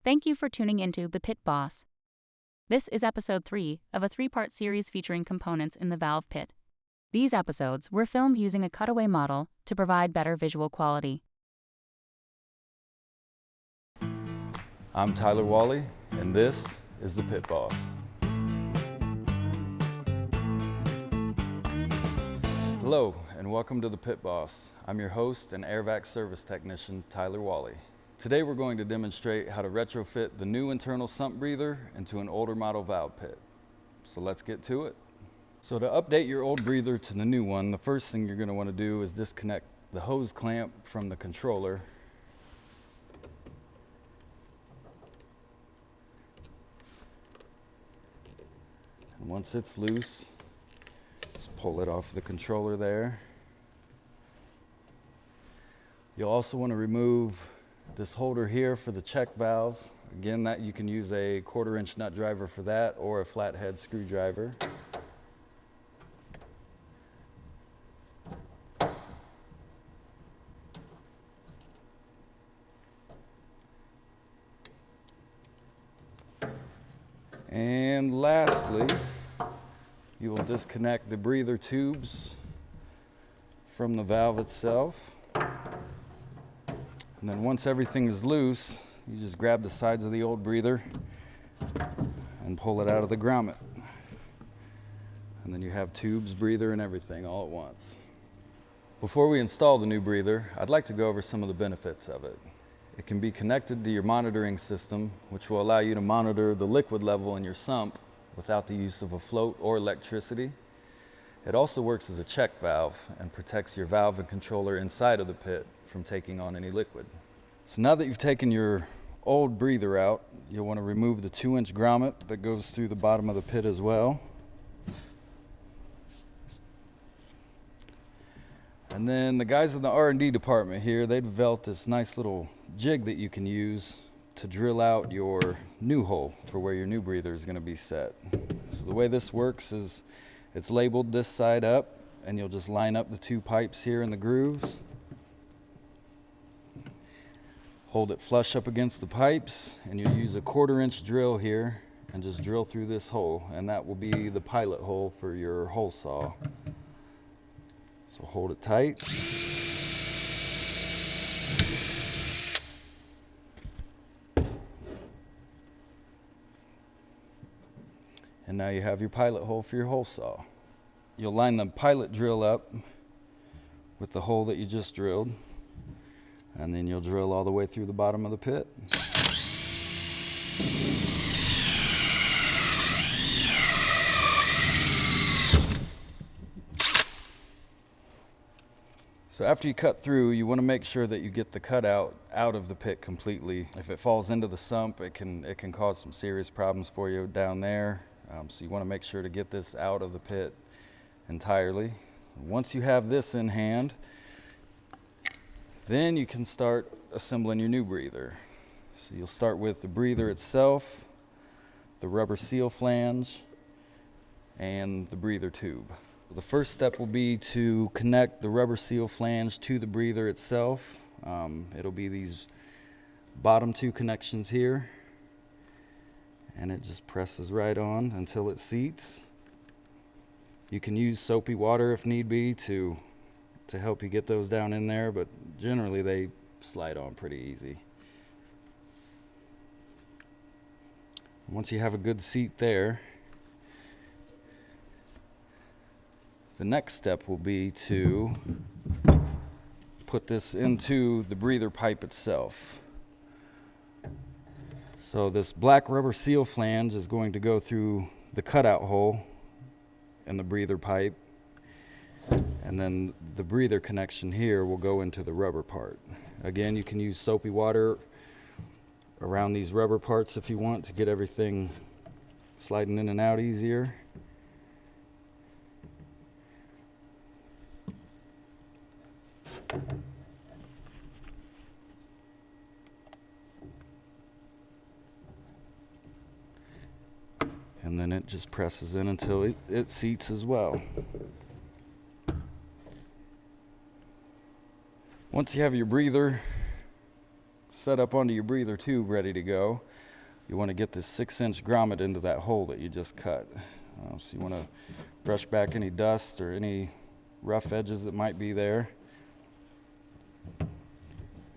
Thank you for tuning into The Pit Boss. This is episode 3 of a 3-part series featuring components in the valve pit. These episodes were filmed using a cutaway model to provide better visual quality. I'm Tyler Wally, and this is The Pit Boss. Hello, and welcome to The Pit Boss. I'm your host and airvac service technician, Tyler Wally. Today we're going to demonstrate how to retrofit the new internal sump breather into an older model valve pit. So let's get to it. So to update your old breather to the new one, the first thing you're going to want to do is disconnect the hose clamp from the controller. And once it's loose, just pull it off the controller there. You'll also want to remove this holder here for the check valve. Again, that you can use a 1/4-inch nut driver for that or a flathead screwdriver. And lastly, you will disconnect the breather tubes from the valve itself. And then once everything is loose, you just grab the sides of the old breather and pull it out of the grommet. And then you have tubes, breather, and everything all at once. Before we install the new breather, I'd like to go over some of the benefits of it. It can be connected to your monitoring system, which will allow you to monitor the liquid level in your sump without the use of a float or electricity. It also works as a check valve and protects your valve and controller inside of the pit from taking on any liquid. So now that you've taken your old breather out, you'll want to remove the 2-inch grommet that goes through the bottom of the pit as well. And then the guys in the R&D department here, they developed this nice little jig that you can use to drill out your new hole for where your new breather is going to be set. So the way this works is it's labeled this side up, and you'll just line up the 2 pipes here in the grooves. Hold it flush up against the pipes, and you'll use a 1/4-inch drill here and just drill through this hole, and that will be the pilot hole for your hole saw. So hold it tight. And now you have your pilot hole for your hole saw. You'll line the pilot drill up with the hole that you just drilled, and then you'll drill all the way through the bottom of the pit. So after you cut through, you want to make sure that you get the cutout out of the pit completely. If it falls into the sump, it can cause some serious problems for you down there. So you want to make sure to get this out of the pit entirely. Once you have this in hand, then you can start assembling your new breather. So you'll start with the breather itself, the rubber seal flange, and the breather tube. The first step will be to connect the rubber seal flange to the breather itself. It'll be these bottom 2 connections here, and it just presses right on until it seats. You can use soapy water if need be to help you get those down in there, but generally they slide on pretty easy. Once you have a good seat there, the next step will be to put this into the breather pipe itself. So this black rubber seal flange is going to go through the cutout hole in the breather pipe, and then the breather connection here will go into the rubber part. Again, you can use soapy water around these rubber parts if you want to get everything sliding in and out easier. And then it just presses in until it seats as well. Once you have your breather set up onto your breather tube ready to go, you want to get this 6-inch grommet into that hole that you just cut. So you want to brush back any dust or any rough edges that might be there.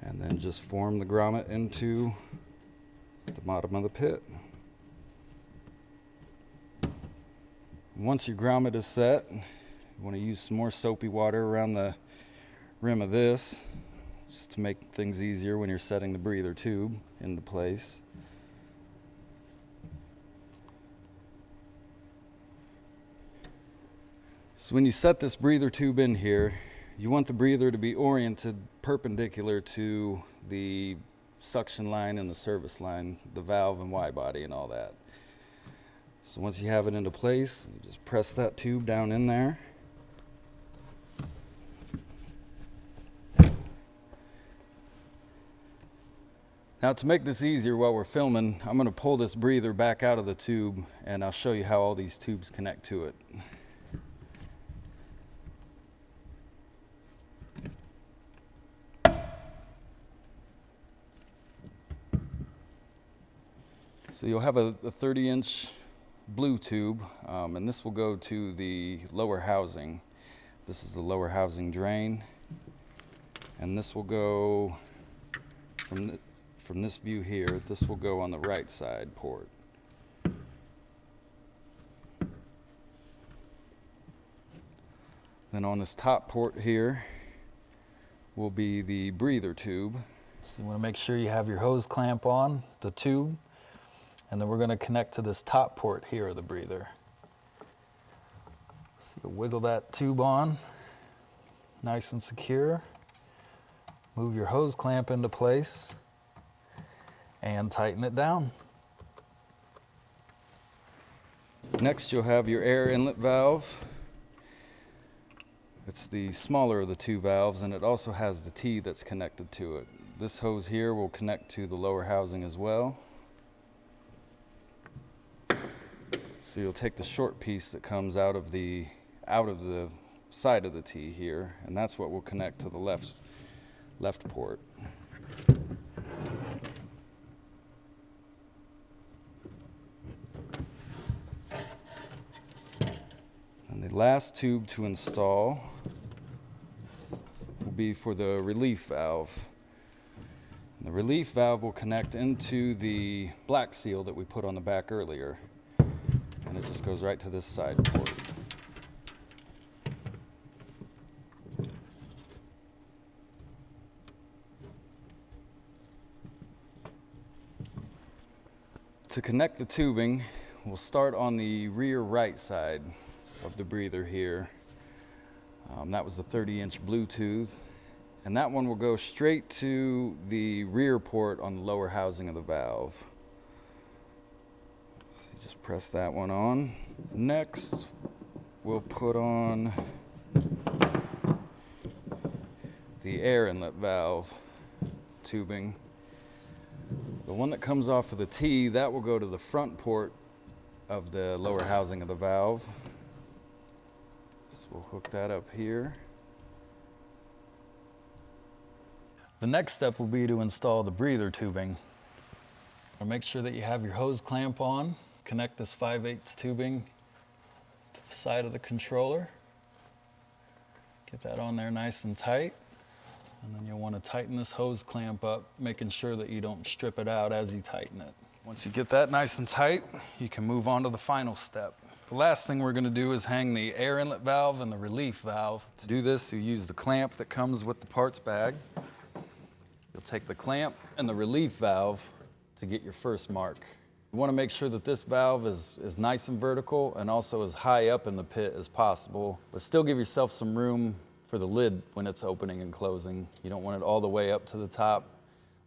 And then just form the grommet into the bottom of the pit. Once your grommet is set, you want to use some more soapy water around the rim of this, just to make things easier when you're setting the breather tube into place. So when you set this breather tube in here, you want the breather to be oriented perpendicular to the suction line and the service line, the valve and Y body and all that. So once you have it into place, you just press that tube down in there. Now to make this easier while we're filming, I'm going to pull this breather back out of the tube and I'll show you how all these tubes connect to it. So you'll have a 30-inch blue tube, and this will go to the lower housing. This is the lower housing drain, and this will go from this view here. This will go on the right side port. Then on this top port here will be the breather tube. So you want to make sure you have your hose clamp on the tube. And then we're going to connect to this top port here of the breather. So you wiggle that tube on, nice and secure. Move your hose clamp into place and tighten it down. Next you'll have your air inlet valve. It's the smaller of the two valves, and it also has the T that's connected to it. This hose here will connect to the lower housing as well. So you'll take the short piece that comes out of the side of the T here, and that's what will connect to the left port. And the last tube to install will be for the relief valve. And the relief valve will connect into the black seal that we put on the back earlier. And it just goes right to this side port. To connect the tubing, we'll start on the rear right side of the breather here. That was the 30-inch Bluetooth. And that one will go straight to the rear port on the lower housing of the valve. Just press that one on. Next, we'll put on the air inlet valve tubing. The one that comes off of the T, that will go to the front port of the lower housing of the valve. So we'll hook that up here. The next step will be to install the breather tubing. Make sure that you have your hose clamp on. Connect this 5/8 tubing to the side of the controller. Get that on there nice and tight. And then you'll want to tighten this hose clamp up, making sure that you don't strip it out as you tighten it. Once you get that nice and tight, you can move on to the final step. The last thing we're going to do is hang the air inlet valve and the relief valve. To do this, you use the clamp that comes with the parts bag. You'll take the clamp and the relief valve to get your first mark. You want to make sure that this valve is nice and vertical and also as high up in the pit as possible, but still give yourself some room for the lid when it's opening and closing. You don't want it all the way up to the top,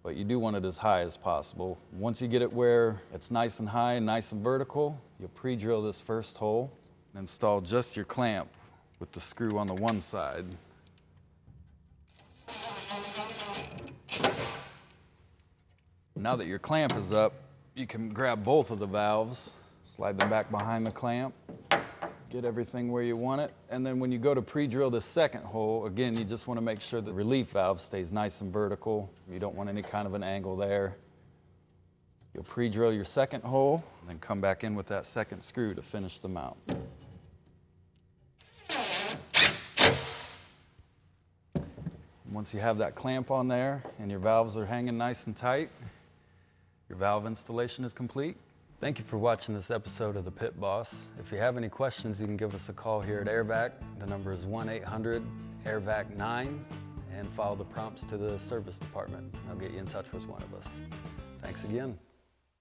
but you do want it as high as possible. Once you get it where it's nice and high and nice and vertical, you'll pre-drill this first hole and install just your clamp with the screw on the one side. Now that your clamp is up, you can grab both of the valves, slide them back behind the clamp, Get everything where you want it. And then when you go to pre-drill the second hole, again, you just want to make sure the relief valve stays nice and vertical. You don't want any kind of an angle there. You'll pre-drill your second hole, and then come back in with that second screw to finish the mount. Once you have that clamp on there and your valves are hanging nice and tight, your valve installation is complete. Thank you for watching this episode of The Pit Boss. If you have any questions, you can give us a call here at AirVac. The number is 1-800-AIRVAC9, and follow the prompts to the service department. I'll get you in touch with one of us. Thanks again.